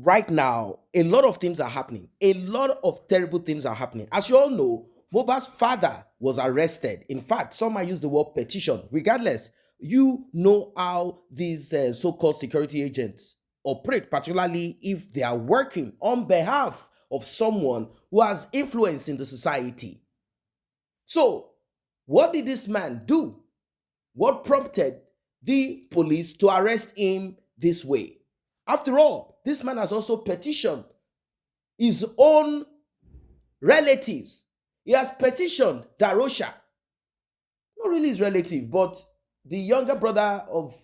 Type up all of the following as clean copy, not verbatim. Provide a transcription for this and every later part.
right now, a lot of things are happening. A lot of terrible things are happening. As you all know, Mohbad's father was arrested. In fact, some might use the word petition. Regardless, you know how these so-called security agents operate, particularly if they are working on behalf of someone who has influence in the society. So, what did this man do? What prompted the police to arrest him this way? After all, this man has also petitioned his own relatives. He has petitioned Darosha, not really his relative, but the younger brother of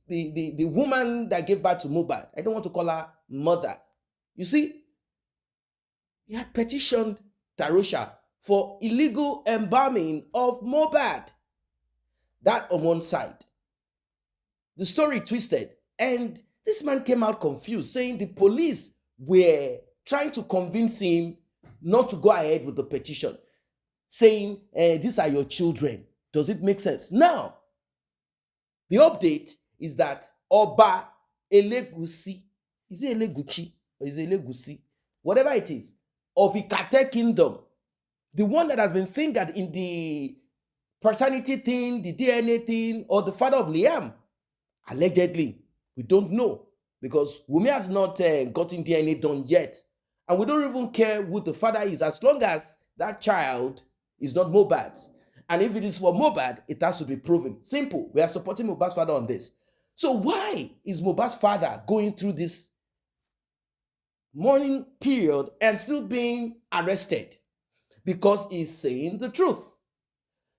the woman that gave birth to Mohbad. I don't want to call her mother. You see, he had petitioned Darosha for illegal embalming of Mohbad. That on one side. The story twisted, and this man came out confused, saying the police were trying to convince him not to go ahead with the petition, saying, these are your children. Does it make sense? Now, the update is that Oba Elegusi, is it Eleguchi or is it Elegusi? Whatever it is, of Ikate Kingdom, the one that has been fingered in the paternity thing, the DNA thing, or the father of Liam, allegedly, we don't know, because Wunmi has not gotten DNA done yet, and we don't even care who the father is, as long as that child is not Mohbad's. And if it is for Mohbad, it has to be proven. Simple. We are supporting Mohbad's father on this. So why is Mohbad's father going through this mourning period and still being arrested? Because he's saying the truth.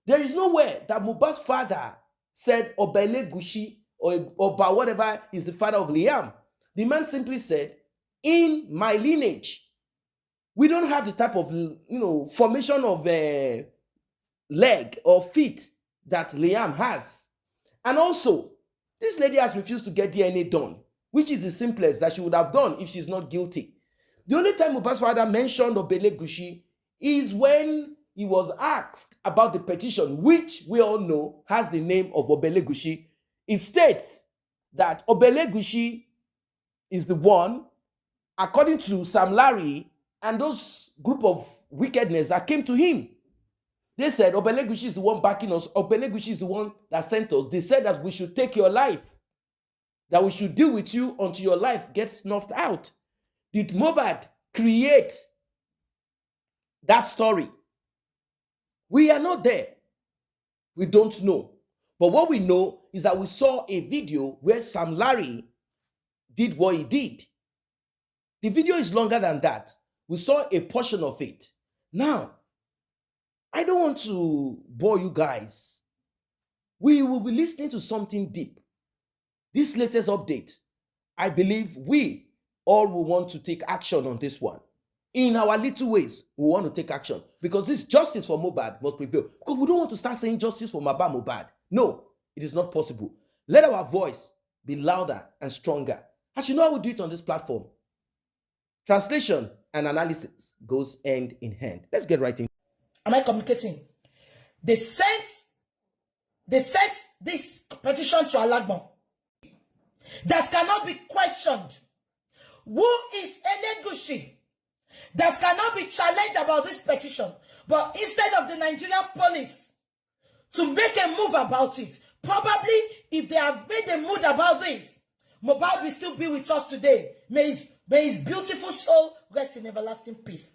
There is nowhere that Mohbad's father said Oba Elegushi or Oba whatever is the father of Liam. The man simply said, in my lineage, we don't have the type of formation of leg or feet that Liam has. And also, this lady has refused to get DNA done, which is the simplest that she would have done if she's not guilty. The only time Mohbad's father mentioned Oba Elegushi is when he was asked about the petition, which we all know has the name of Oba Elegushi. It states that Oba Elegushi is the one, according to Sam Larry and those group of wickedness that came to him. They said Oba Elegushi is the one backing us. Oba Elegushi is the one that sent us. They said that we should take your life, that we should deal with you until your life gets snuffed out. Did Mohbad create that story? We are not there. We don't know. But what we know is that we saw a video where Sam Larry did what he did. The video is longer than that. We saw a portion of it. Now, I don't want to bore you guys. We will be listening to something deep. This latest update, I believe we all will want to take action on this one. In our little ways, we want to take action, because this justice for Mohbad must prevail. Because we don't want to start saying justice for Mohbad. No, it is not possible. Let our voice be louder and stronger. As you know, I will do it on this platform. Translation and analysis goes hand in hand. Let's get right in. Am I communicating? They sent this petition to Alagbon that cannot be questioned. Who is Elegushi? That cannot be challenged about this petition. But instead of the Nigerian police to make a move about it, probably if they have made a move about this, Mohbad will still be with us today. May his beautiful soul rest in everlasting peace.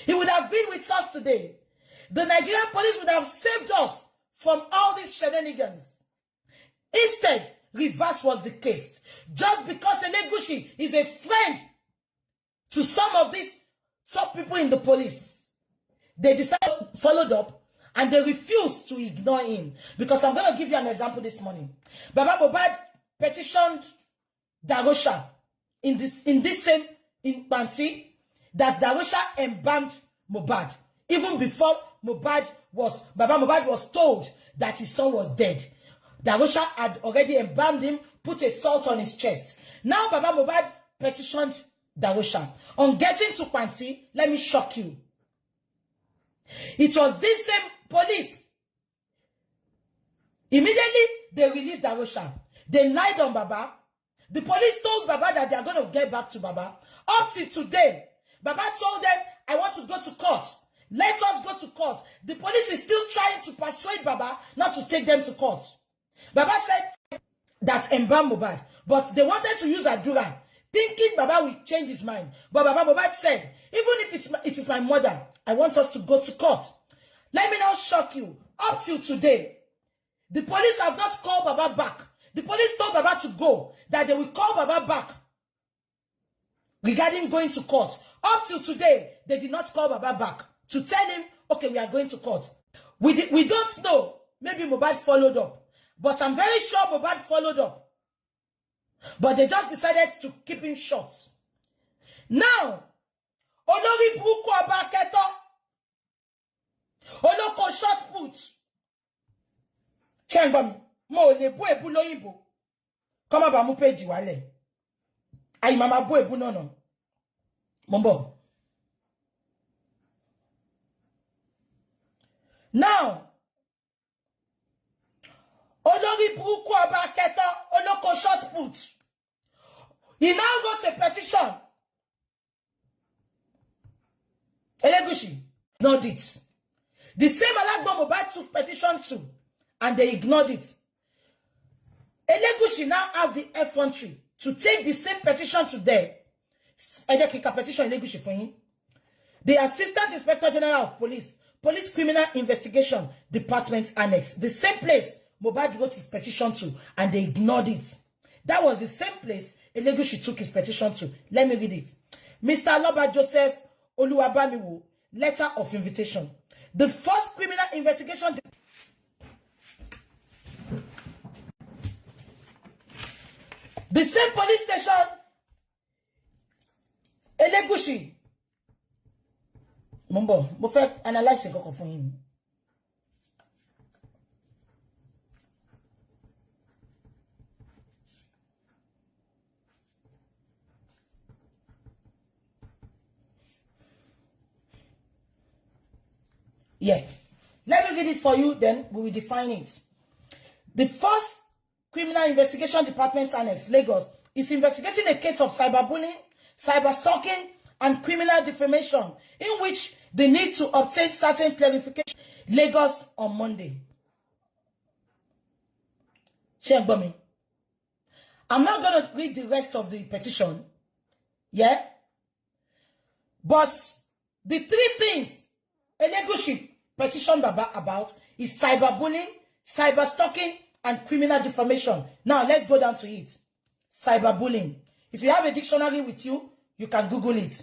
He would have been with us today. The Nigerian police would have saved us from all these shenanigans. Instead, reverse was the case. Just because Elegushi is a friend to some of these top people in the police, they decided, followed up, and they refused to ignore him. Because I'm going to give you an example this morning. Baba Mohbad petitioned Darosha in this same Panti that Darosha embalmed Mohbad. Even before Baba Mohbad was told that his son was dead. Darosha had already embalmed him, put a salt on his chest. Now Baba Mohbad petitioned Darosha. On getting to Panti, let me shock you. It was this same police. Immediately, they released Darosha. They lied on Baba. The police told Baba that they are going to get back to Baba. Up till today, Baba told them, I want to go to court. Let us go to court. The police is still trying to persuade Baba not to take them to court. Baba said that embalm Mohbad, but they wanted to use Adura, thinking Baba will change his mind. But Baba Mohbad said, even if it is my mother, I want us to go to court. Let me now shock you. Up till today, the police have not called Baba back. The police told Baba to go, that they will call Baba back regarding going to court. Up till today, they did not call Baba back to tell him, okay, we are going to court. We don't know. Maybe Mohbad followed up. But I'm very sure Mohbad followed up. But they just decided to keep him short. Now, Olori Buku Abaketo, Oloko short put. Chengbami, mo le bu ebu loyinbo. Come ba mu page wale. Ayi mama bu ebu no. Mombo. Now, Olori Buku Abaketo, Oloko short put. He now wrote a petition. Elegusi ignored it. The same Alagbo Mohbad took petition too, and they ignored it. Elegusi now have the effrontery to take the same petition to them. Petition Elegusi for him. The Assistant Inspector General of Police Criminal Investigation Department Annex, the same place Mohbad wrote his petition to, and they ignored it. That was the same place Elegusi took his petition to. Let me read it. Mr. Aloba Joseph Oluwabamiwo, letter of invitation. The first criminal investigation. The same police station, Elegusi. Mombo, mo fẹ́ analyze nǹkan kan fún yín. Yeah. Let me read it for you, then we will define it. The first Criminal Investigation Department Annex, Lagos, is investigating a case of cyberbullying, cyberstalking, and criminal defamation, in which they need to obtain certain clarification. Lagos on Monday. Shengbomi. I'm not going to read the rest of the petition. Yeah? But the three things Elegusi petition Baba about is cyberbullying, cyberstalking, and criminal defamation. Now, let's go down to it. Cyberbullying. If you have a dictionary with you, you can Google it.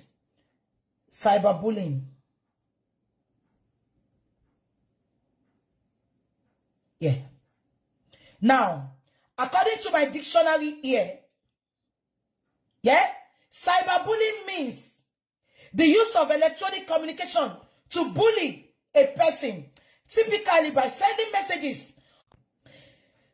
Cyberbullying. Yeah. Now, according to my dictionary here, yeah, cyberbullying means the use of electronic communication to bully a person, typically by sending messages.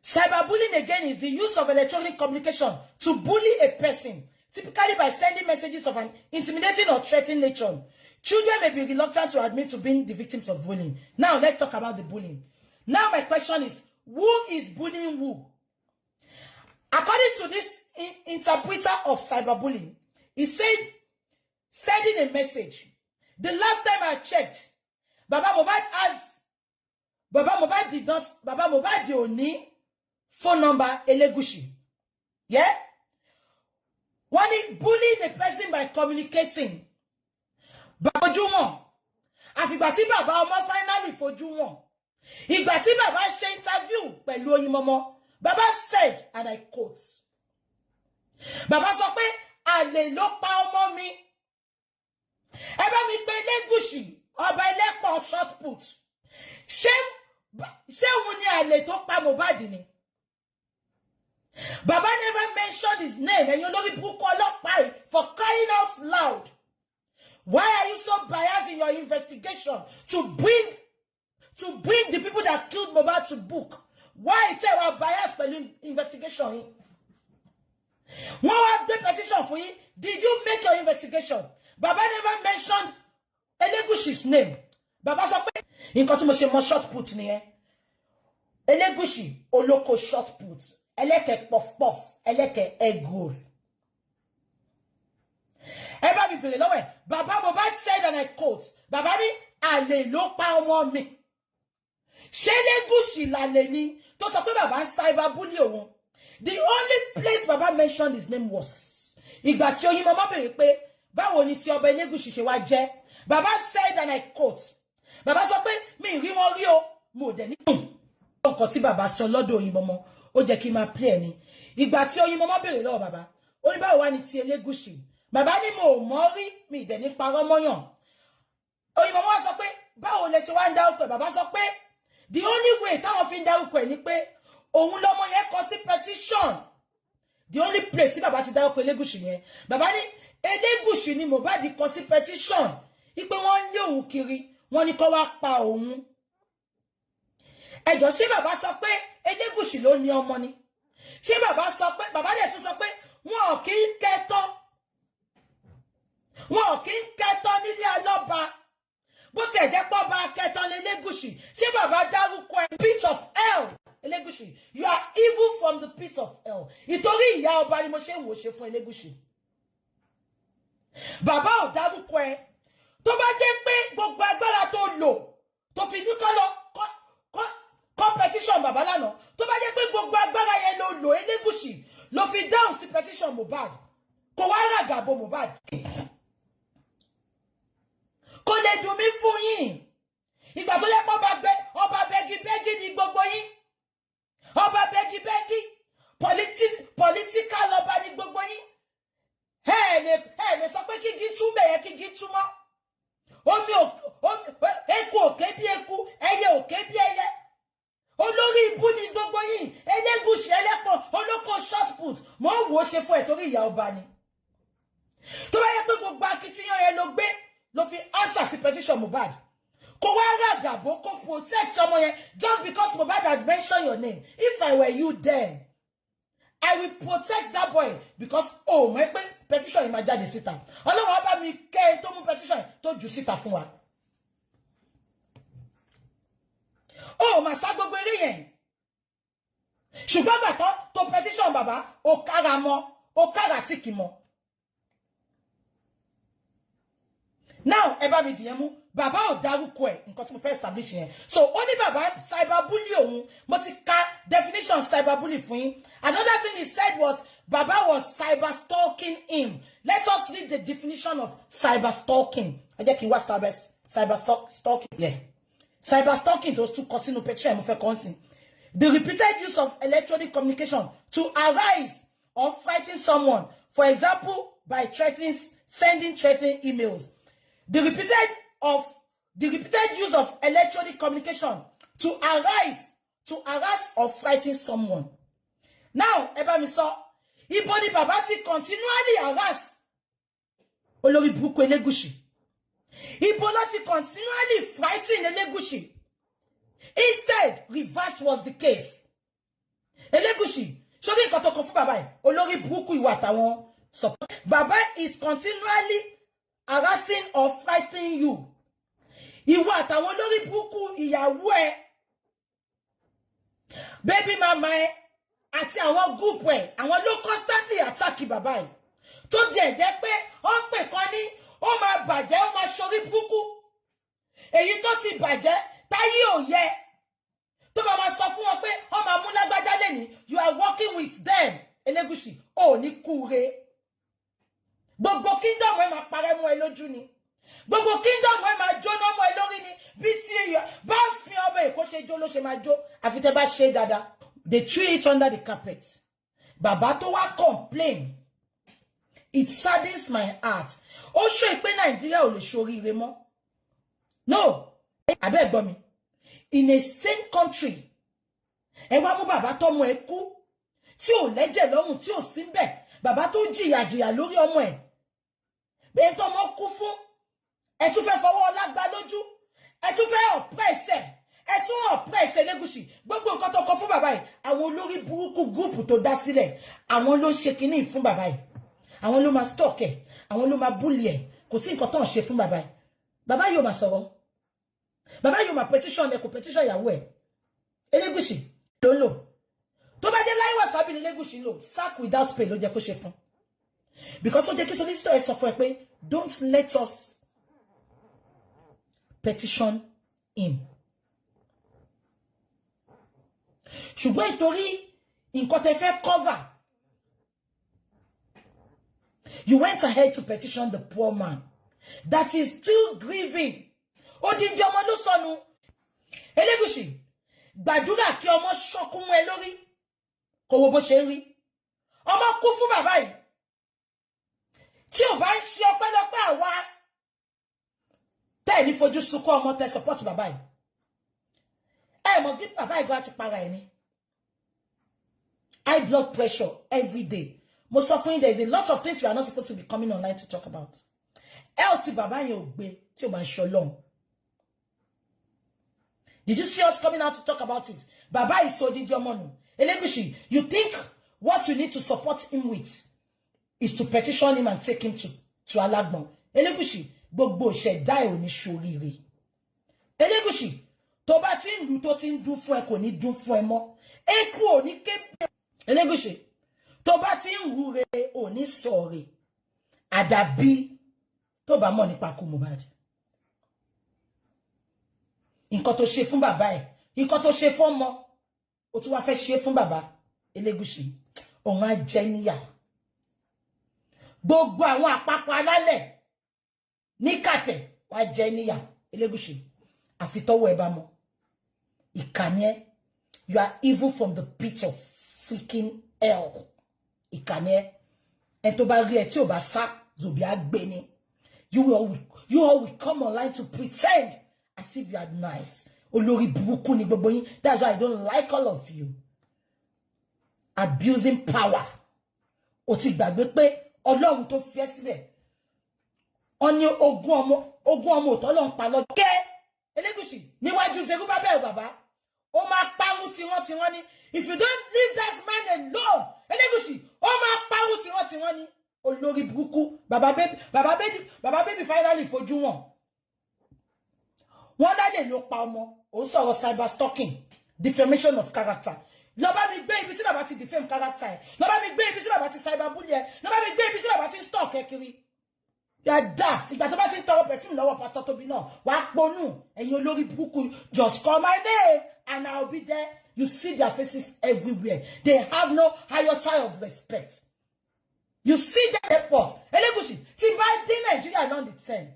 Cyberbullying again is the use of electronic communication to bully a person, typically by sending messages of an intimidating or threatening nature. Children may be reluctant to admit to being the victims of bullying. Now, let's talk about the bullying. Now, my question is, who is bullying who? According to this interpreter of cyberbullying, he said, sending a message. The last time I checked, Baba Mohbad did not, Baba Mohbad the only phone number Elegusi. Yeah? When he bullied a person by communicating, Baba Jumo, àfìgbà tí Baba ọmọ finally fojú wọn. Ìgbà tí Baba ṣe interview pẹ̀lú Oyinmomo, Baba said, and I quote, Baba sọ pé àlè ló pa ọmọ mi. Ẹ bá mi pè Elegusi, ọba ẹlẹ́pọ̀ short put. Ṣé òun ni àlè tó pa Mohbad ni? Baba never mentioned his name, and you're not for crying out loud. Why are you so biased in your investigation to bring the people that killed Mohbad to book? Why is there a bias for investigation? What was the petition for you? Did you make your investigation? Baba never mentioned Elegusi's name. Baba said, in continuation, short put ni Elegusi oloko short put. Eleke puff puff. Eleke egg roll. Eba mi bere lọ́wọ́ ẹ̀. Baba Mohbad said, and I quote, Baba ni àlè ló pa ọmọ mi. Ṣé Elegusi lálẹ́ ni tó sọ pé baba ń cyberbully òun. The only place Baba mentioned his name was ìgbà tí Oyin mama bèrè pé báwo ni tí ọba Elegusi ṣe wá jẹ́. Baba said, and I quote, Baba sọ pé mi rí wọn rí o, mo dẹ̀ ní nǹkan tí baba sọ lọ́dọ̀ Oyin mama ó jẹ́ kí n máa play ni. Ìgbà tí Oyin mama bèrè lọ́wọ́ baba, ó ní báwo wá ni tí Elegusi. Baba ní mo mọ̀ rí, mi dẹ̀ ní parọ́ mọ́yàn. Oyin mama sọ pé báwo lẹ ṣe wá ń dárúkọ ẹ̀. Baba sọ pé the only way táwọn fi ń dárúkọ ẹ̀ ni pé òun lọmọ yẹn kọ sí petition. The only place tí baba ti dárúkọ Elegusi yẹn. Baba ní Elegusi ni Mohbad kọ sí petition. Ipe wọ́n lé òun kiri, wọ́n ní kó wá pa òun. Ẹjọ́ ṣé baba sọ pé Elegusi ló ní ọmọ ni? Ṣé baba sọ pé baba dẹ̀ tún sọ pé wọn ò kí ń kẹ́tọ́. Wọn ò kí ń kẹ́tọ́ nílé alọ́ba. Bó ti ẹ̀jẹ̀ pọ̀ bá kẹ́tọ́ lé Elegusi. Ṣé baba dárúkọ ẹ̀ pit of hell? Elegusi, you are evil from the pit of hell. Ìtorí ìyá ọba ni mo ṣe ń wò ṣe fún Elegusi. Baba ò dárúkọ ẹ̀. Tó bá jẹ́ pé gbogbo agbára tó lò tó fi ní kọ́ lọ competition baba lánàá. Tó bá jẹ́ pé gbogbo agbára yẹn ló lò Elegusi ló fi down sí petition Mohbad. Kò wá ràgàbò Mohbad. Kò lè dùn mí fún yín. Ìgbà tó yẹ pé ọba bẹ́gibẹ́gi ni gbogbo yín. Ọba bẹ́gibẹ́gi. Political ọba ni gbogbo yín. Lè sọ pé kígi tú bẹ̀yẹ kígi tú mọ́. Eku òkè bí eku, ẹyẹ òkè bí ẹyẹ. Olórí ibú ni gbogbo yín. Elegusi ẹlẹ́pọ̀ olóko short put. Mo ń wò ó ṣe fún ẹ̀ torí ìyá ọba ni. Tó bá yẹ pé gbogbo akitiyan yẹn ló gbé ló fi answer sí petition Mohbad. Kò wá ràgàbó kó protect ọmọ yẹn just because Mohbad had mentioned your name. If I were you then, I will protect that boy because mọ̀ pé petition yìí máa jáde síta. Ọlọ́run á bá mi kẹ́ tó mú petition tó jù síta fún wa. Mà sá gbogbo eré yẹn. Ṣùgbọ́n gbàtọ́ tó petition bàbá, ó kára mọ́, ó kára síkì mọ́. Now, ẹ bá mi dìyẹn mú. Bàbá ò dárúkọ ẹ̀ nǹkan tí mo fẹ́ establish yẹn. So, ó ní bàbá cyberbully òun. Mo ti ka definition cyberbully fún yín. Another thing he said was Baba was cyberstalking him. Let us read the definition of cyberstalking. Ẹ jẹ́ kí n wá cyberstalking. Yeah. Cyberstalking, those two casino petition mo fẹ́ kàn. The repeated use of electronic communication to arise or frighten someone. For example, by sending threatening emails. The repeated use of electronic communication to harass or frighten someone. Now, ẹ bá mi sọ, ibo ni bàbá ti continually harass olórí burúkú Elegusi. Ibo ló ti continually frighten Elegusi. Instead, reverse was the case. Elegusi, ṣorí nǹkan tó kọ fún bàbá ẹ̀, olórí burúkú ìwà àtàwọn support. Baba is continually harassing or frightening you. Ìwọ àtàwọn olórí burúkú ìyàwó ẹ, baby mama ẹ, àti àwọn group ẹ, àwọn ló constantly attack bàbá ẹ. Tó jẹ́ pé ó ń pè kan ní ó máa bàjẹ́, ó máa ṣorí burúkú. Èyí tó ti bàjẹ́ táyé ò yẹ. Tó máa sọ fún wọn pé ó máa mú lágbájá lẹ́ni, you are working with them. Elegusi, ó ní kúre. Gbogbo kingdom ẹ máa parẹ́ mọ́ ẹ lójú ni. Gbogbo kingdom ẹ máa jóná mọ́ ẹ lórí ni. Bí tí bá fi ọmọ Èkó ṣe jó ló ṣe máa jó. Àfi tẹ́ bá ṣe dáadáa. They threw it under the carpet. Bàbá tó wá complain. It saddens my heart. Ó ṣe pé Nàìjíríà ò lè ṣoríire mọ́. No. Abẹ́ gbọ́ mi. In a sane country. Ẹ wá mú bàbá tọ́mọ ẹ kú. Tí ò lẹ́jẹ̀ lọ́rùn, tí ò sí ńbẹ̀. Bàbá tó jìyà lórí ọmọ ẹ̀. Bẹ́ẹ̀ tó mọ́ kú fún. Ẹ tún fẹ́ fọwọ́ lágbá lójú. Ẹ tún fẹ́ oppress ẹ̀. Ẹ tún oppress Elegusi. Gbogbo nǹkan tó kọ fún bàbá ẹ̀. Àwọn olórí burúkú group tó dá sílẹ̀. Àwọn ló ṣe kinní fún bàbá ẹ̀. Àwọn ló máa stalk ẹ̀. Àwọn ló máa bully ẹ̀. Kò sí nǹkan tó ń ṣe fún bàbá ẹ̀. Bàbá yóò máa sọ̀rọ̀. Bàbá yóò máa petition ẹ̀, kò petition ìyàwó ẹ̀. Elegusi ló lò. tó bá jẹ́ láì WhatsApp ní Elegushi lò sack without pay ló jẹ́ kó ṣe fún. Because ó jẹ́ kí solicitor ẹ sọ fún ẹ pé don't let us petition him. Ṣùgbọ́n ìtorí nǹkan tẹ́ fẹ́ cover, you went ahead to petition the poor man that is still grieving. Odidi ọmọ ló sọnù. Elegushi, gbàdúrà kí ọmọ ṣọkún mọ́ ẹ lórí. Kò wo bó ṣe rí. Ọmọ kú fún bàbá yìí. Tí ò bá ń ṣe ọpẹ́lọpẹ́ àwa tẹ́ ní fojú sunkún ọmọ tẹ́ support bàbá yìí. Ẹ mọ̀ bí bàbá yìí gan ti para ẹ̀ ni. High blood pressure every day. Most often there is a lot of things you are not supposed to be coming online to talk about. Healthy bàbá yẹn ò gbé tí ò bá ń ṣọlọ́run. Did you see us coming out to talk about it? Baba is so did your money. Elegushi, you think what you need to support him with is to petition him and take him to Alagbon? Elegushi, gbogbo ṣẹ̀dá ẹ̀ ò ní ṣoríire. Elegushi, tó bá ti ń lù tó ti ń dún fún ẹ kò ní dún fún ẹ mọ́. Eku ò ní ké. Elegushi, tó bá ti ń wúre ò ní sọ̀rè. Àdàbí tó bá mọ̀ nípa ikú Mohbad. Nǹkan tó ṣe fún bàbá ẹ̀, nǹkan tó ṣe fún ọmọ, ó tún wá fẹ́ ṣe fún bàbá Elegushi, òun á jẹ níyà. Gbogbo àwọn àpapọ̀ alálẹ̀ ní kàtẹ̀ wá jẹ níyà Elegushi. Àfi tọ́wọ́ ẹ bá mọ́. Ìkànnì ẹ, you are evil from the pit of freaking hell. Ìkànnì ẹ, ẹni tó bá rí ẹ tí ò bá sá, zòbí á gbé ni. You all will come online to pretend as if you are nice. Olórí burúkú ni gbogbo yín. That's why I don't like all of you. Abusing power. Ó ti gbàgbé pé Ọlọ́run tó fi ẹ́ síbẹ̀. Ó ní ogún ọmọ t'Ọlọ́run pa lọ́jọ́. Ké Elegushi níwájú Zerubbabel bàbá. Ó máa parun tiwọn ni. If you don't leave that man alone, Elegushi, ó máa parun tiwọn ni. Olórí burúkú bàbá baby finally fojú wọn. Wọ́n dá lè ló pa ọmọ. Ó sọ̀rọ̀ cyber stalking, defamation of character. Lọ bá mi gbé ibi tí bàbá ti defame character ẹ̀. Lọ bá mi gbé ibi tí bàbá ti cyber bully ẹ̀. Lọ bá mi gbé ibi tí bàbá ti stalk ẹ̀ kiri. You are daft. Ìgbà tó bá ti ń tọrọ perfume lọ́wọ́ Pastor Tobi náà, wàá ponú. Ẹ̀yin olórí burúkú, just call my name and I'll be there. You see their faces everywhere. They have no iota of respect. You see that airport. Elegushi, tí bá dé Nigeria non the same.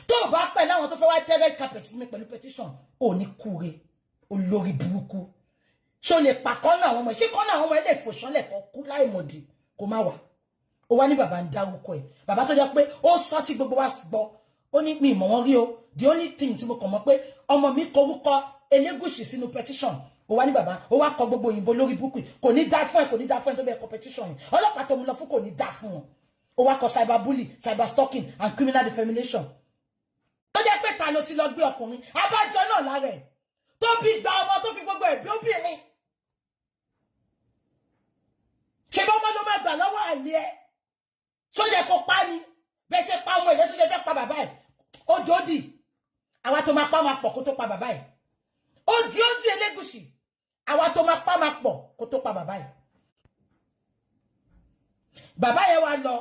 Tó bá pẹ̀ láwọn tó fẹ́ wá tẹ́rẹ́ carpet fún mi pẹ̀lú petition, ò ní kúre. Olórí burúkú. Ṣó lè pa kọ́nà àwọn ọmọ, ṣé kọ́nà àwọn ọmọ ilé ìfòṣánlẹ̀ kan kú láìmọ̀dì kó má wà. Ó wá ní bàbá ń dárúkọ ẹ̀. Bàbá tó jẹ́ pé ó sọ tí gbogbo wa gbọ́. Ó ní mi mọ̀ wọ́n rí o. The only thing tí mo kàn mọ̀ pé ọmọ mi korúkọ Elegushi sínú petition. Ó wá ní bàbá, ó wá kọ gbogbo òyìnbó lórí burúkú. Kò ní dá fún ẹ tó bẹ́ẹ̀ kọ petition yìí. Ọlọ́pàá tó mú lọ fún kò ní dá fún wọn. Ó wá kọ cyber bully, cyber stalking and criminal defamation. Ó jẹ́ pé ta ló ti lọ gbé ọkùnrin. Abájọ náà lára ẹ̀. Tó bí gba ọmọ tó fi gbogbo ẹ̀bí obìnrin. Ṣé bá ọmọ ló máa gbà lọ́wọ́ àlè ẹ̀? Ṣó yẹ kó pa ni? Bẹ́ẹ̀ ṣe pa ọmọ ìlẹ́sí ṣe fẹ́ pa bàbá ẹ̀. Ó dòdì. Àwa tó máa pa máa pọ̀ kó tó pa bàbá ẹ̀. Ó di Elegushi. Àwa tó máa pa máa pọ̀ kó tó pa bàbá ẹ̀. Bàbá yẹn wá lọ.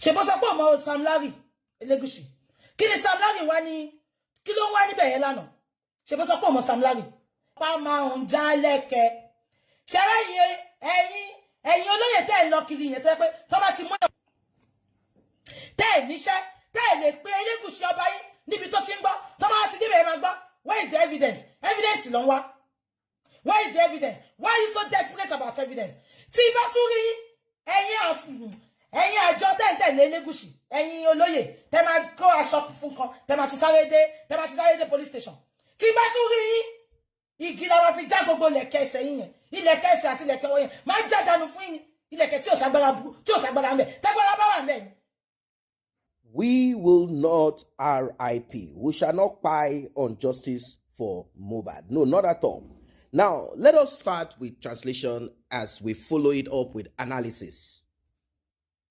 Ṣé bó sọ pé ọmọ Sam Larry Elegushi. Kí ni Sam Larry wá ní? Kí ló ń wá níbẹ̀ yẹn lánàá? Ṣé bó sọ pé ọmọ Sam Larry? Pa máa ń já lẹ́kẹ̀ẹ́. Ṣẹ́rẹ́ ẹ̀yin olóyè tẹ́ ẹ̀ lọ kiri yẹn tẹ́ pé tó bá ti mú ẹ̀ tẹ́ ẹ̀ níṣẹ́ tẹ́ ẹ̀ lè pe Elegushi ọba yín níbi tó ti ń gbọ́ tó bá ti débẹ̀ ẹ̀ máa gbọ́. Where is the evidence? Evidence ló ń wá. Where is the evidence? Why are you so desperate about evidence? Tí bá tún rí ẹ̀yin àjọ tẹ́ ẹ̀ tẹ̀lé Elegushi, ẹ̀yin olóyè tẹ́ máa kó aṣọ fún kan tẹ́ máa ti sáré dé police station. Tí bá tún rí igi la máa fi já gbogbo ilẹ̀kẹ̀ ẹsẹ̀ yín yẹn. Ilẹ̀kẹ̀ ẹsẹ̀ àti ilẹ̀kẹ̀ ọwọ́ yẹn máa ń já dànù fún yín. Ilẹ̀kẹ̀ tí ò ságbára ń bẹ̀. Tágbára bá wà ń bẹ̀ ni. We will not RIP. We shall not pie on justice for Mohbad. No, not at all. Now, let us start with translation as we follow it up with analysis.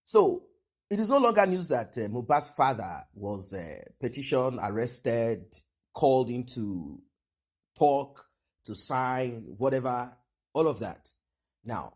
So, it is no longer news that Mohbad's father was petitioned, arrested, called into talk, to sign, whatever, all of that. Now,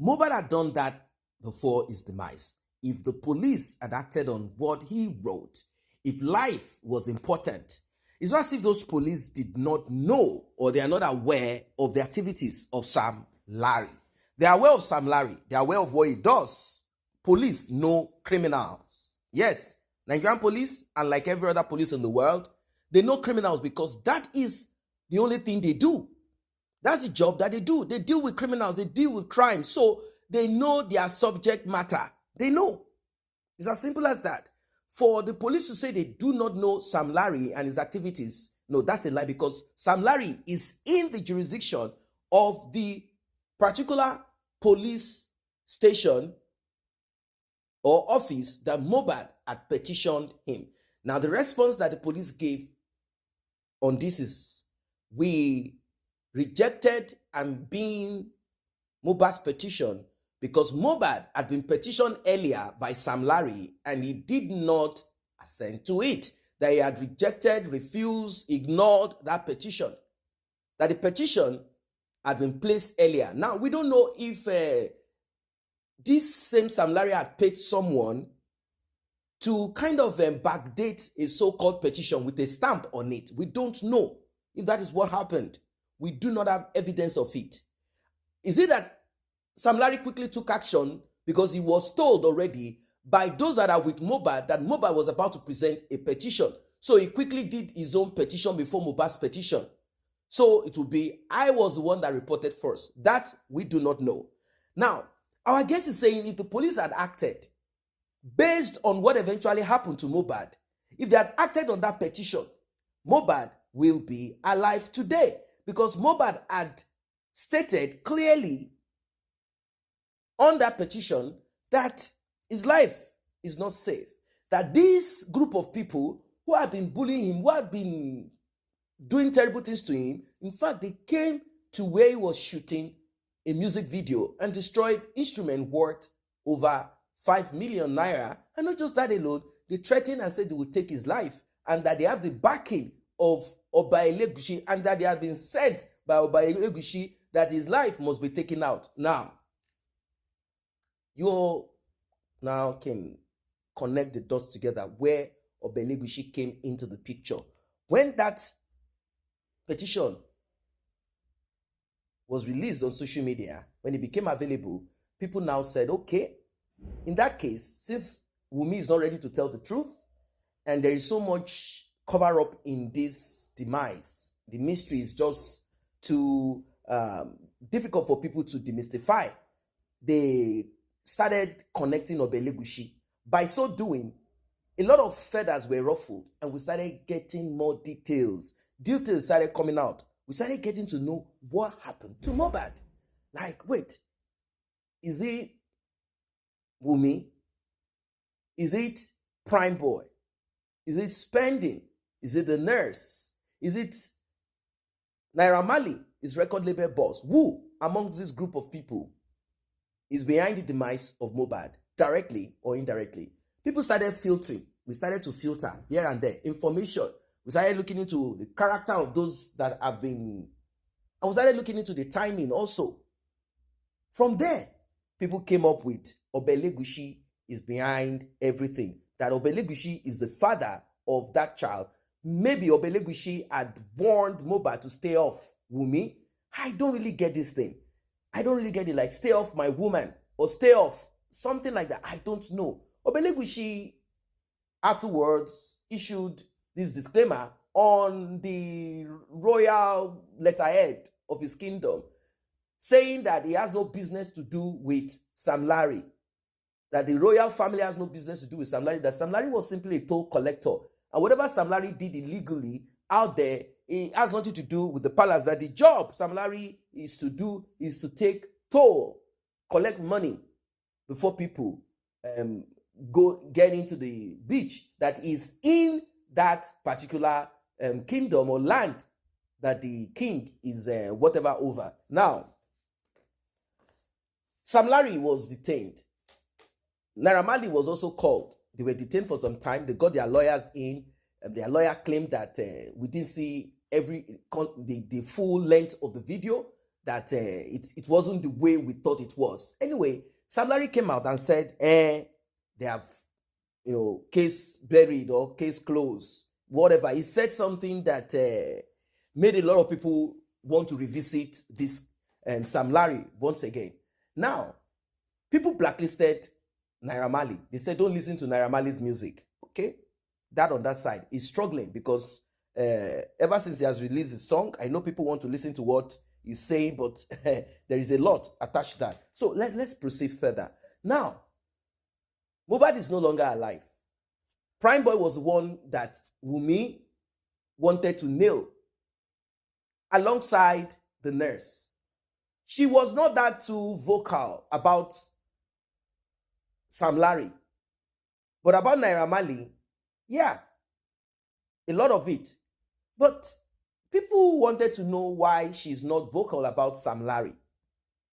Mohbad had done that before his demise. If the police had acted on what he wrote, if life was important, it's not as if those police did not know or they are not aware of the activities of Sam Larry. They are aware of Sam Larry. They are aware of what he does. Police know criminals. Yes, Nigerian police, unlike every other police in the world, they know criminals because that is the only thing they do. That's the job that they do. They deal with criminals. They deal with crime. So they know their subject matter. They know. It's as simple as that. For the police to say they do not know Sam Larry and his activities, no, that's a lie, because Sam Larry is in the jurisdiction of the particular police station or office that Mohbad had petitioned him. Now, the response that the police gave on this is, we rejected and being Mohbad's petition because Mohbad had been petitioned earlier by Sam Larry and he did not assent to it. That he had rejected, refused, ignored that petition. That the petition had been placed earlier. Now, we don't know if this same Sam Larry had paid someone to kind of backdate a so-called petition with a stamp on it. We don't know if that is what happened. We do not have evidence of it. Is it that Sam Larry quickly took action because he was told already by those that are with Mohbad that Mohbad was about to present a petition? So he quickly did his own petition before Mohbad's petition. So it will be, I was the one that reported first. That we do not know. Now, our guest is saying if the police had acted based on what eventually happened to Mohbad, if they had acted on that petition, Mohbad will be alive today, because Mohbad had stated clearly on that petition that his life is not safe. That this group of people who had been bullying him, who had been doing terrible things to him, in fact, they came to where he was shooting a music video and destroyed instrument worth over 5 million naira. And not just that alone, they threatened and said they would take his life, and that they have the backing of Oba Elegusi, and that they had been sent by Oba Elegusi that his life must be taken out. Now, you now can connect the dots together where Oba Elegusi came into the picture. When that petition was released on social media, when it became available, people now said, okay, in that case, since Wunmi is not ready to tell the truth, and there is so much cover up in this demise, the mystery is just too difficult for people to demystify, they started connecting Oba Elegusi. By so doing, a lot of feathers were ruffled, and we started getting more details. Details started coming out. We started getting to know what happened to Mohbad. Like, wait, is it Wunmi? Is it Prime Boy? Is it Spending? Is it the nurse? Is it Naira Marley, his record label boss? Who amongst this group of people is behind the demise of Mohbad, directly or indirectly? People started filtering. We started to filter here and there information. We started looking into the character of those that have been, and we started looking into the timing also. From there, people came up with Oba Elegusi is behind everything. That Oba Elegusi is the father of that child. Maybe Oba Elegusi had warned Mohbad to stay off Wunmi. I don't really get this thing. I don't really get it. Like, stay off my woman, or stay off something like that. I don't know. Oba Elegusi afterwards issued this disclaimer on the royal letterhead of his kingdom, saying that he has no business to do with Sam Larry, that the royal family has no business to do with Sam Larry, that Sam Larry was simply a toll collector. And whatever Sam Larry did illegally out there, it has nothing to do with the palace, that the job Sam Larry is to do is to take toll, collect money before people go get into the beach that is in that particular kingdom or land that the king is whatever over. Now, Sam Larry was detained. Naira Marley was also called. They were detained for some time. They got their lawyers in. Their lawyer claimed that we didn't see the full length of the video, that it wasn't the way we thought it was. Anyway, Sam Larry came out and said, they have, case buried or case closed, whatever. He said something that made a lot of people want to revisit this Sam Larry once again. Now, people blacklisted Naira Marley. They said, don't listen to Naira Marley's music. Okay, that on that side is struggling because ever since he has released his song, I know people want to listen to what he's saying, but there is a lot attached to that. So let's proceed further. Now, Mohbad is no longer alive. Prime Boy was the one that Wunmi wanted to nail alongside the nurse. She was not that too vocal about Sam Larry. But about Naira Marley, yeah, a lot of it. But people wanted to know why she's not vocal about Sam Larry.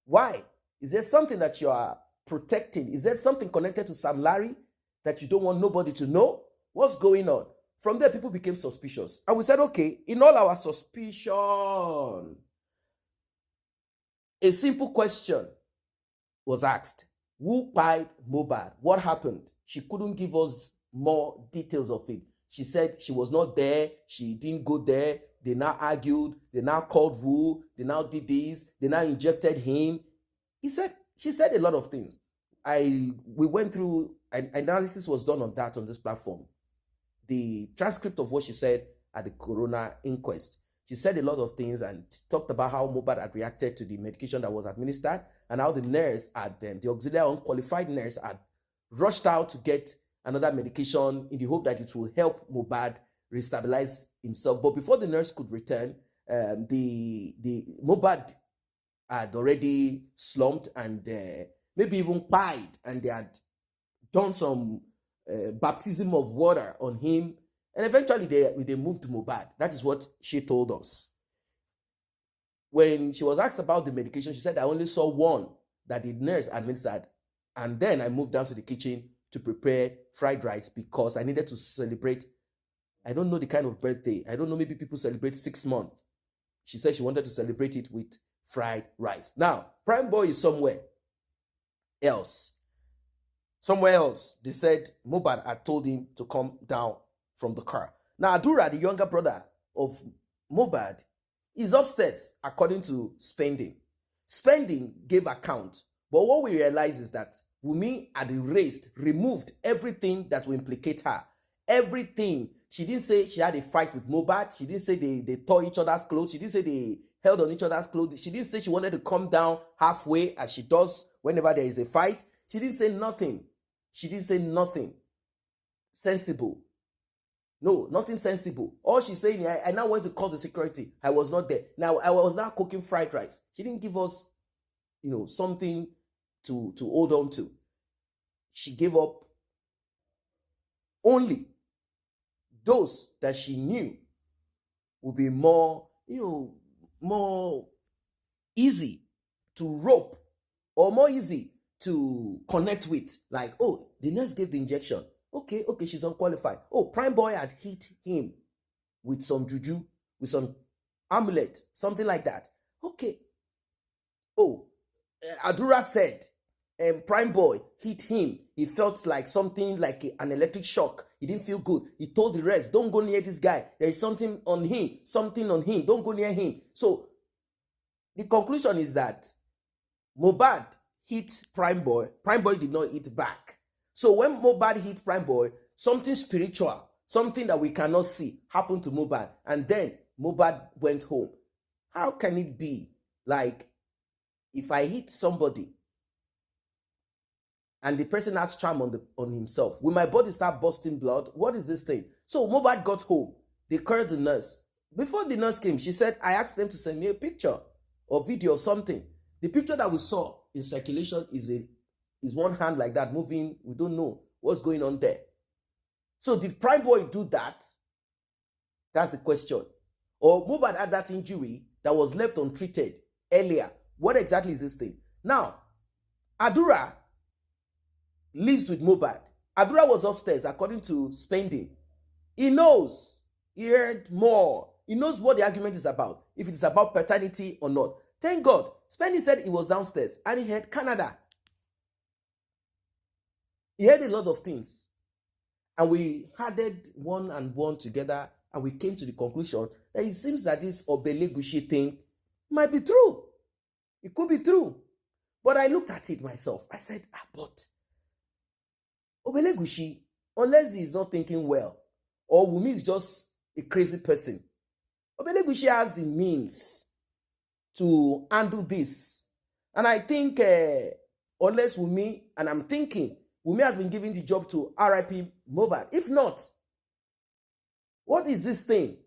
Why? Is there something that you are protecting? Is there something connected to Sam Larry that you don't want nobody to know? What's going on? From there, people became suspicious. And we said, okay, in all our suspicion, a simple question was asked. Who killed Mohbad? What happened? She couldn't give us more details of it. She said she was not there. She didn't go there. They now argued. They now called who? They now did this. They now injected him. She said a lot of things. We went through, an analysis was done on that on this platform. The transcript of what she said at the Corona inquest. She said a lot of things and talked about how Mohbad had reacted to the medication that was administered and how the nurse the auxiliary unqualified nurse had rushed out to get another medication in the hope that it will help Mohbad restabilize himself. But before the nurse could return, the Mohbad had already slumped and maybe even died, and they had done some baptism of water on him, and eventually they moved Mohbad. That is what she told us. When she was asked about the medication, she said, I only saw one that the nurse administered, and then I moved down to the kitchen to prepare fried rice because I needed to celebrate. I don't know the kind of birthday. I don't know, maybe people celebrate 6 months. She said she wanted to celebrate it with fried rice. Now, Prime Boy is somewhere else. Somewhere else, they said Mohbad had told him to come down from the car. Now, Adura, the younger brother of Mohbad, is upstairs, according to Spending. Spending gave account, but what we realize is that Wunmi had removed everything that will implicate her. Everything. She didn't say she had a fight with Mohbad. She didn't say they tore each other's clothes. She didn't say they held on each other's clothes. She didn't say she wanted to come down halfway as she does whenever there is a fight. She didn't say nothing. She didn't say nothing sensible. No, nothing sensible. All she's saying, I now went to call the security. I was not there. Now, I was now cooking fried rice. She didn't give us, something to hold on to. She gave up only those that she knew would be more easy to rope or more easy to connect with. Like, oh, the nurse gave the injection. Okay, she's unqualified. Oh, Prime Boy had hit him with some juju, with some amulet, something like that. Okay. Oh, Adura said, Prime Boy hit him. He felt like something like an electric shock. He didn't feel good. He told the rest, don't go near this guy. There is something on him. Don't go near him. So the conclusion is that Mohbad hit Prime Boy. Prime Boy did not hit back. So when Mohbad hit Prime Boy, something spiritual, something that we cannot see happened to Mohbad. And then Mohbad went home. How can it be? Like, if I hit somebody and the person has charm on himself, will my body start busting blood? What is this thing? So Mohbad got home. They called the nurse. Before the nurse came, she said, I asked them to send me a picture or video or something. The picture that we saw in circulation is one hand like that moving. We don't know what's going on there. So did Prime Boy do that? That's the question. Or Mohbad had that injury that was left untreated earlier. What exactly is this thing? Now, Adura lives with Mohbad. Adura was upstairs, according to Spending. He knows. He heard more. He knows what the argument is about, if it is about paternity or not. Thank God. Spenny said he was downstairs and he heard Canada. He heard a lot of things. And we added one and one together and we came to the conclusion that it seems that this Elegusi thing might be true. It could be true. But I looked at it myself. I said, but Elegusi, unless he's not thinking well, or Wunmi is just a crazy person, Elegusi has the means to handle this. And I think unless Wunmi, and I'm thinking, Wunmi has been given the job to RIP Mohbad. If not, what is this thing?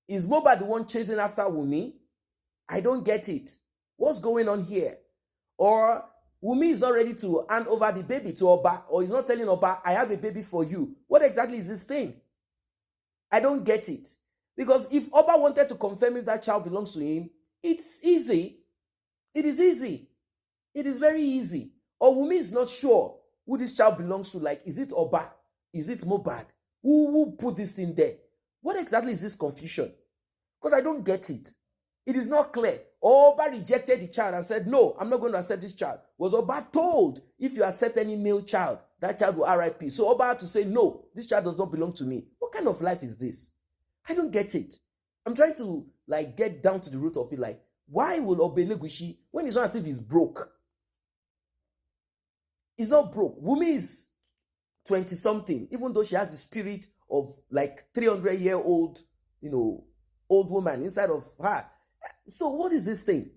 Is Mohbad the one chasing after Wunmi? I don't get it. What's going on here? Or Wunmi is not ready to hand over the baby to Oba, or he's not telling Oba, I have a baby for you. What exactly is this thing? I don't get it. Because if Oba wanted to confirm if that child belongs to him, it's easy. It is easy. It is very easy. Or Wunmi is not sure who this child belongs to. Like, is it Oba? Is it Mohbad? Who put this thing there? What exactly is this confusion? Because I don't get it. It is not clear. Oba rejected the child and said, no, I'm not going to accept this child. Was Oba told, if you accept any male child, that child will RIP? So Oba had to say, no, this child does not belong to me. What kind of life is this? I don't get it. I'm trying to get down to the root of it. Why will Elegusi, when it's not as if he's broke? He's not broke. Wunmi is 20-something, even though she has the spirit of 300-year-old, old woman inside of her. So what is this thing?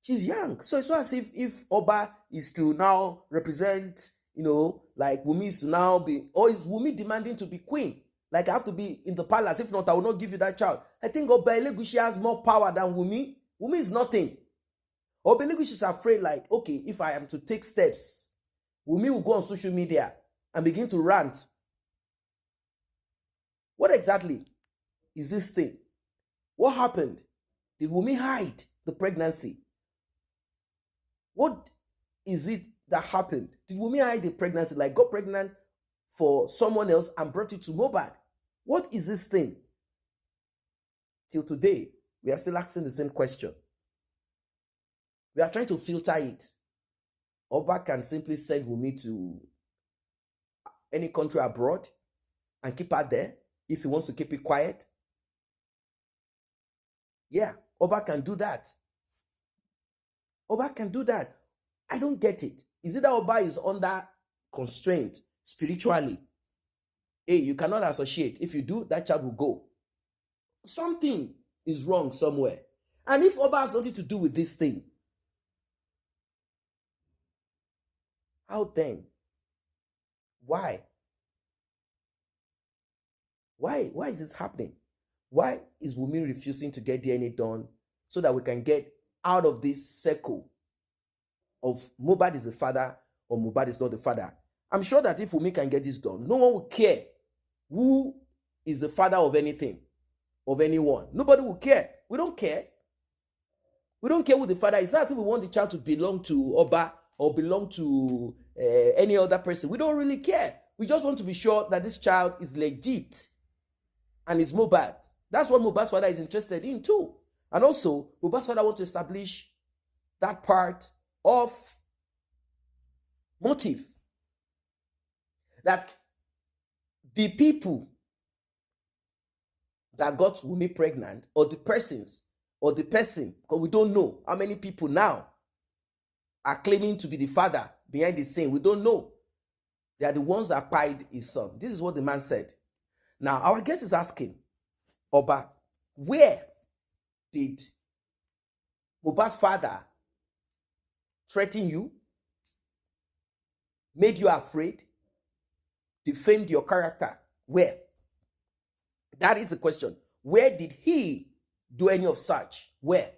She's young. So it's not as if Oba is to now represent, Wunmi is to now be, or is Wunmi demanding to be queen? I have to be in the palace. If not, I will not give you that child. I think Elegusi has more power than Wunmi. Wunmi is nothing. Elegusi is afraid, okay, if I am to take steps, Wunmi will go on social media and begin to rant. What exactly is this thing? What happened? Did Wunmi hide the pregnancy? What is it that happened? Did Wunmi hide the pregnancy? Got pregnant for someone else and brought it to Mohbad? What is this thing? Till today, we are still asking the same question. We are trying to filter it. Oba can simply send Wunmi to any country abroad and keep her there if he wants to keep it quiet. Yeah, Oba can do that. Oba can do that. I don't get it. Is it that Oba is under constraint spiritually? Hey, you cannot associate. If you do, that child will go. Something is wrong somewhere. And if Oba has nothing to do with this thing, how then? Why? Why is this happening? Why is Wunmi refusing to get DNA done so that we can get out of this circle of Mohbad is the father or Mohbad is not the father? I'm sure that if Wunmi can get this done, no one will care who is the father of anything, of anyone. Nobody will care. We don't care. We don't care who the father is. It's not as if we want the child to belong to Oba or belong to any other person. We don't really care. We just want to be sure that this child is legit and is Mohbad. That's what Mohbad's father is interested in too. And also, Mohbad's father wants to establish that part of motive. That the people that got Wunmi pregnant, or the persons, or the person, because we don't know how many people now are claiming to be the father behind the scene. We don't know. They are the ones that pied his son. This is what the man said. Now, our guest is asking, Oba, where did Mohbad's father threaten you, made you afraid, defamed your character? Where? That is the question. Where did he do any of such? Where?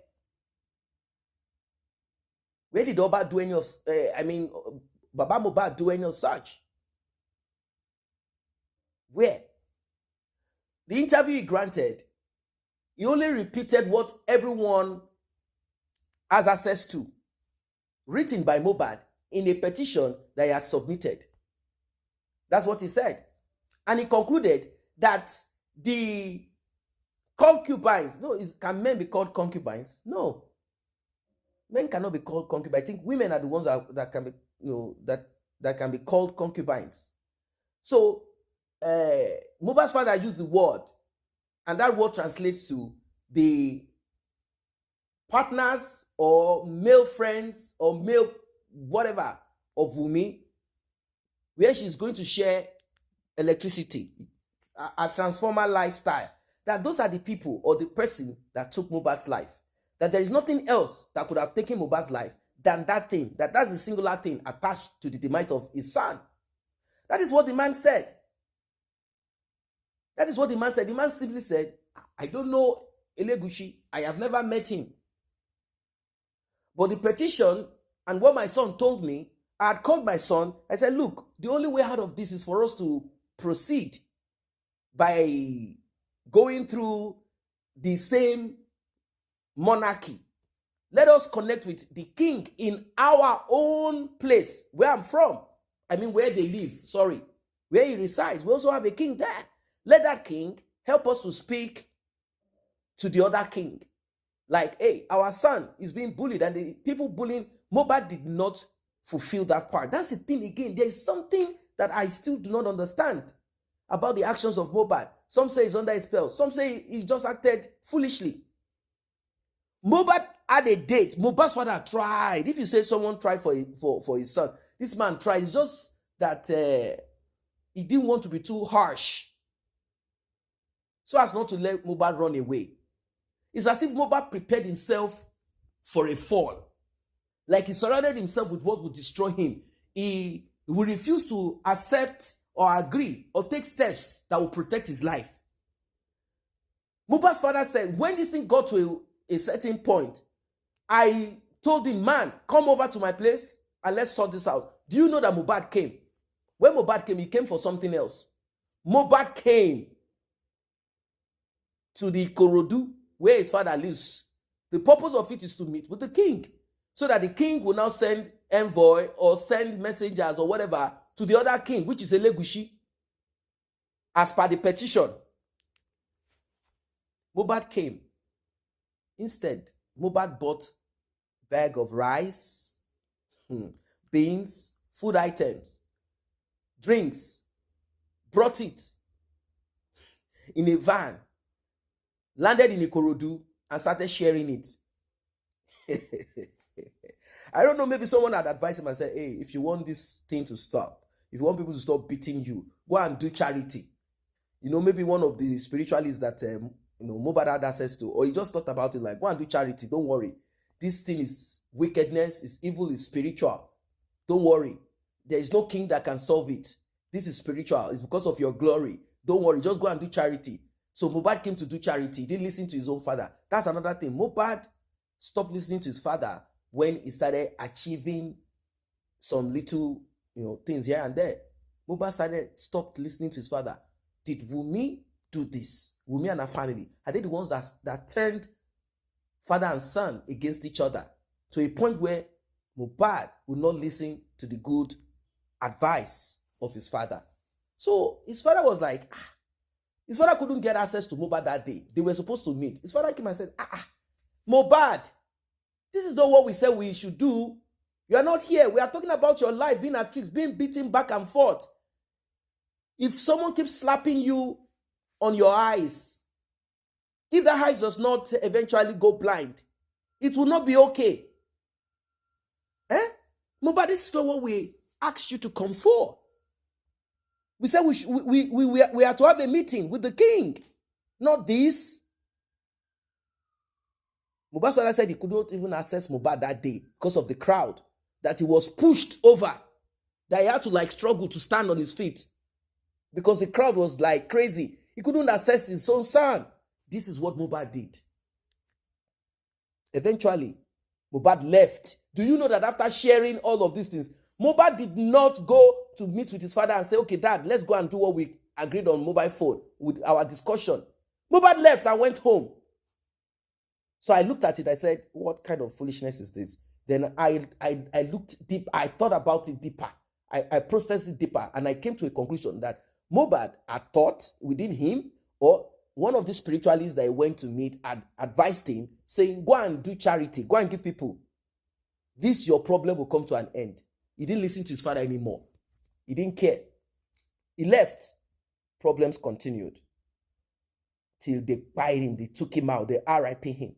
Where did Oba do any of, Baba Mohbad do any of such? Where? The interview he granted, he only repeated what everyone has access to, written by Mohbad in a petition that he had submitted. That's what he said. And he concluded that the concubines. No, can men be called concubines? No, men cannot be called concubines. I think women are the ones that can be, that can be called concubines. So Mohbad's father used the word, and that word translates to the partners or male friends or male whatever of Wunmi, where she's going to share electricity, a transformer lifestyle. That those are the people or the person that took Mohbad's life. That there is nothing else that could have taken Mohbad's life than that thing. That's the singular thing attached to the demise of his son. That is what the man said. That is what the man said. The man simply said, I don't know Elegusi. I have never met him. But the petition and what my son told me, I had called my son. I said, look, the only way out of this is for us to proceed by going through the same monarchy. Let us connect with the king in our own place, where I'm from. I mean, where they live, sorry, where he resides. We also have a king there. Let that king help us to speak to the other king. Like, hey, our son is being bullied, and the people bullying, Mohbad did not fulfill that part. That's the thing again. There is something that I still do not understand about the actions of Mohbad. Some say he's under a spell. Some say he just acted foolishly. Mohbad had a date. Mohbad's father tried. If you say someone tried for his son, this man tried. It's just that he didn't want to be too harsh, so as not to let Mohbad run away. It's as if Mohbad prepared himself for a fall. Like he surrounded himself with what would destroy him. He will refuse to accept or agree or take steps that will protect his life. Mohbad's father said, when this thing got to a certain point, I told him, man, come over to my place and let's sort this out. Do you know that Mohbad came? When Mohbad came, he came for something else. Mohbad came to the Ikorodu, where his father lives. The purpose of it is to meet with the king, so that the king will now send envoy or send messengers or whatever to the other king, which is Elegusi, as per the petition. Mohbad came. Instead, Mohbad bought bag of rice, beans, food items, drinks, brought it in a van, landed in Ikorodu, and started sharing it. I don't know, maybe someone had advised him and said, hey, if you want this thing to stop, if you want people to stop beating you, go and do charity. Maybe one of the spiritualists that Mohbad had access to, or he just thought about it like, go and do charity, don't worry. This thing is wickedness, is evil, is spiritual. Don't worry. There is no king that can solve it. This is spiritual. It's because of your glory. Don't worry, just go and do charity. So Mohbad came to do charity. He didn't listen to his own father. That's another thing. Mohbad stopped listening to his father when he started achieving some little things here and there. Mohbad stopped listening to his father. Did Wunmi do this? Wunmi and her family, are they the ones that turned father and son against each other to a point where Mohbad would not listen to the good advice of his father? So his father was like, his father couldn't get access to Mohbad that day. They were supposed to meet. His father came and said, Mohbad, this is not what we said we should do. You are not here. We are talking about your life being at fix, being beaten back and forth. If someone keeps slapping you on your eyes, if the eyes does not eventually go blind, it will not be okay. Mohbad, this is not what we asked you to come for. We said we are to have a meeting with the king, not this. Mohbad's father said he could not even access Mohbad that day because of the crowd, that he was pushed over, that he had to struggle to stand on his feet because the crowd was like crazy. He couldn't access his own son. This is what Mohbad did. Eventually, Mohbad left. Do you know that after sharing all of these things, Mohbad did not go to meet with his father and say, okay, dad, let's go and do what we agreed on mobile phone with our discussion. Mohbad left and went home. So I looked at it. I said, what kind of foolishness is this? Then I looked deep. I thought about it deeper. I processed it deeper. And I came to a conclusion that Mohbad had thought within him, or one of the spiritualists that he went to meet advised him, saying, go and do charity, go and give people. This, your problem will come to an end. He didn't listen to his father anymore. He didn't care. He left. Problems continued. Till they buried him, they took him out, they RIP him.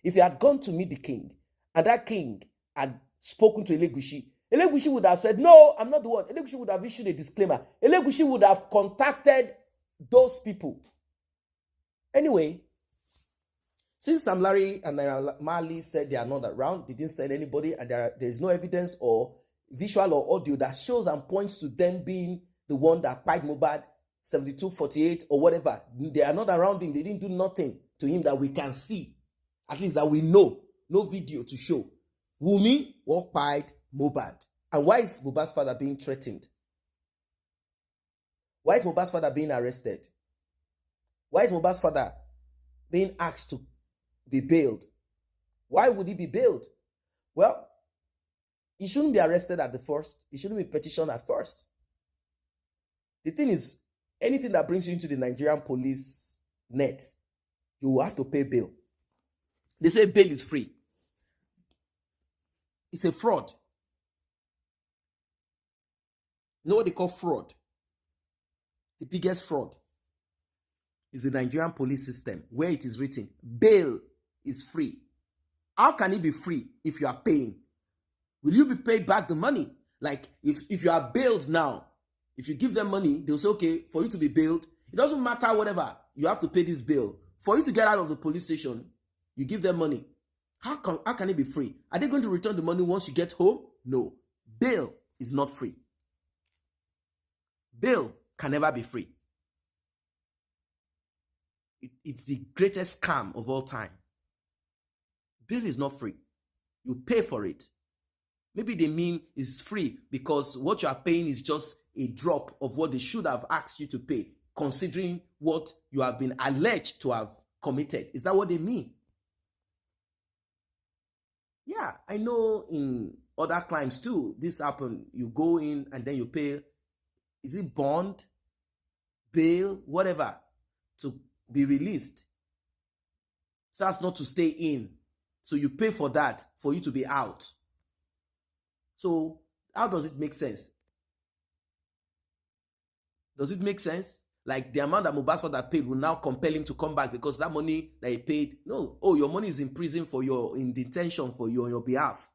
If he had gone to meet the king, and that king had spoken to Elegusi, Elegusi would have said, no, I'm not the one. Elegusi would have issued a disclaimer. Elegusi would have contacted those people. Anyway, since Sam Larry and Naira Marley said they are not around, they didn't send anybody, and there is no evidence or visual or audio that shows and points to them being the one that pied Mohbad 72-48 or whatever. They are not around him. They didn't do nothing to him that we can see. At least that we know. No video to show. Wunmi walked by Mohbad. And why is Mohbad's father being threatened? Why is Mohbad's father being arrested? Why is Mohbad's father being asked to be bailed? Why would he be bailed? Well, he shouldn't be arrested at the first. He shouldn't be petitioned at first. The thing is, anything that brings you into the Nigerian police net, you will have to pay bail. They say bail is free. It's a fraud. You know what they call fraud? The biggest fraud is the Nigerian police system, where it is written, bail is free. How can it be free if you are paying? Will you be paid back the money? Like, if you are bailed now, if you give them money, they'll say, okay, for you to be bailed, it doesn't matter whatever, you have to pay this bail. For you to get out of the police station, you give them money. How can it be free? Are they going to return the money once you get home? No. Bail is not free. Bail can never be free. It's the greatest scam of all time. Bail is not free. You pay for it. Maybe they mean it's free because what you are paying is just a drop of what they should have asked you to pay, considering what you have been alleged to have committed. Is that what they mean? Yeah, I know in other crimes too, this happen. You go in and then you pay, is it bond, bail, whatever, to be released, so as not to stay in. So you pay for that for you to be out. So how does it make sense? Does it make sense? Like the amount that Mohbad's father paid will now compel him to come back because that money that he paid, no, oh, your money is in prison for your, in detention for you on your behalf.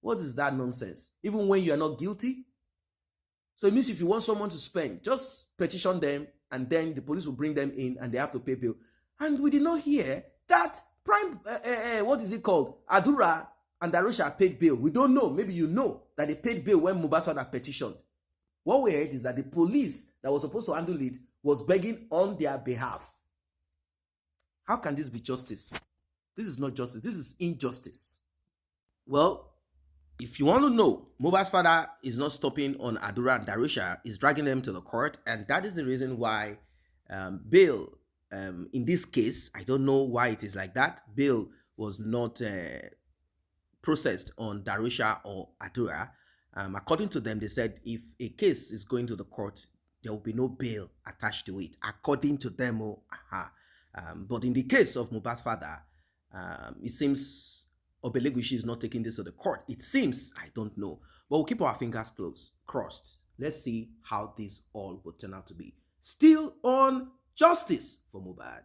What is that nonsense? Even when you are not guilty? So it means if you want someone to spend, just petition them and then the police will bring them in and they have to pay bail. And we did not hear that what is it called? Adura and Darusha paid bail. We don't know. Maybe you know that they paid bail when Mohbad's father petitioned. What we heard is that the police that was supposed to handle it was begging on their behalf. How can this be justice? This is not justice. This is injustice. Well, if you want to know, Mohbad's father is not stopping on Adura and Darusha. He's dragging them to the court. And that is the reason why bail, in this case, I don't know why it is like that. Bail was not processed on Darusha or Adura. According to them, they said if a case is going to the court, there will be no bail attached to it. According to them, but in the case of Mohbad's father, it seems Elegusi is not taking this to the court. It seems, I don't know. But we'll keep our fingers crossed. Let's see how this all will turn out to be. Still on justice for Mohbad.